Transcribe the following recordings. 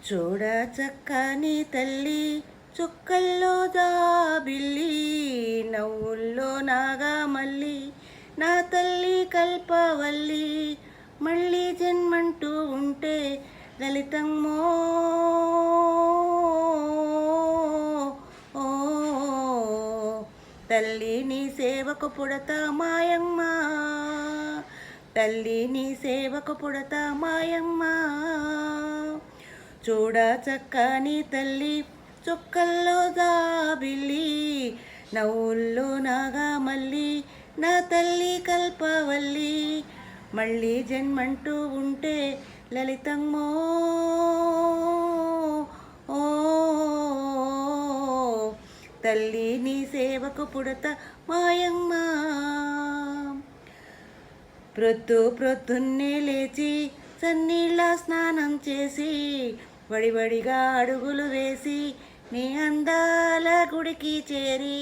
చూడ చక్కని తల్లి చుక్కల్లో జాబిల్లి నవ్వుల్లో నాగమల్లి నా తల్లి కల్పవల్లి మళ్ళీ జన్మంటూ ఉంటే లలితమ్మో ఓ తల్లి నీ సేవకు పుడతా మాయమ్మ తల్లి నీ సేవకు పుడతా మాయమ్మ చూడ చక్కని తల్లి చుక్కల్లో జాబిల్లి నవ్వుల్లో నాగమల్లి నా తల్లి కల్పవల్లి మళ్ళీ జన్మంటూ ఉంటే లలితమ్మో ఓ తల్లి నీ సేవకు పుడత మాయమ్మ ప్రొద్దున్నే లేచి సన్నీళ్ళ స్నానం చేసి వడివడిగా అడుగులు వేసి నీ అందాల గుడికి చేరి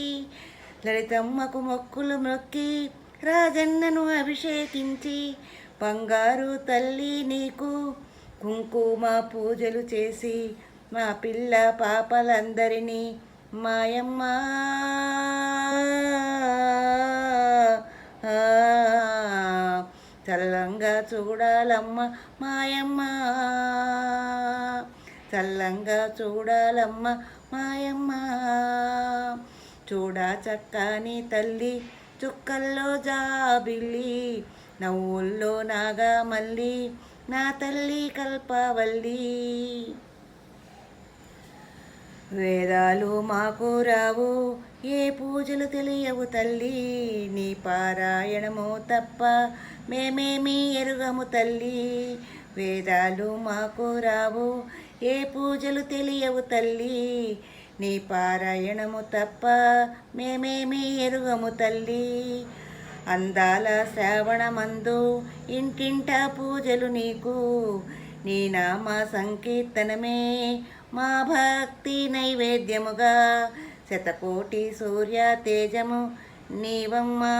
లలితమ్మకు మొక్కులు మొక్కి రాజన్నను అభిషేకించి బంగారు తల్లి నీకు కుంకుమ పూజలు చేసి మా పిల్ల పాపలందరినీ మాయమ్మ చల్లంగా చూడాలమ్మ మాయమ్మ చల్లంగా చూడాలమ్మ మాయమ్మ చూడ చక్కని తల్లి చుక్కల్లో జాబిల్లి నవ్వుల్లో నాగమల్లి నా తల్లి కల్పవల్లి వేదాలు మాకు రావు ఏ పూజలు తెలియవు తల్లి నీ పారాయణము తప్ప మేమేమీ ఎరుగము తల్లి వేదాలు మాకు రావు ఏ పూజలు తెలియవు తల్లి నీ పారాయణము తప్ప మేమేమీ ఎరుగము తల్లి అందాల శ్రావణమందు ఇంటింట పూజలు నీకు నీ నామ సంకీర్తనమే మా భక్తి నైవేద్యముగా శతకోటి సూర్య తేజము నీవమ్మా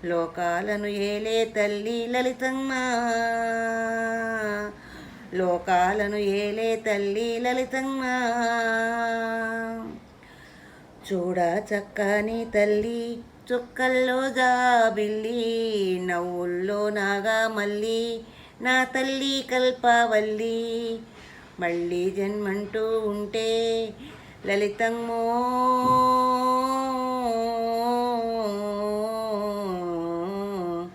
లోకాలను ఏలే తల్లి లలితమ్మ లోకాలను ఏలే తల్లి లలితమ్మ చూడ చక్కని తల్లి చుక్కల్లో జాబిల్లి నవ్వుల్లో నాగమల్లి నా తల్లి కల్పవల్లి మళ్ళీ జన్మంటూ ఉంటే లలితమ్మో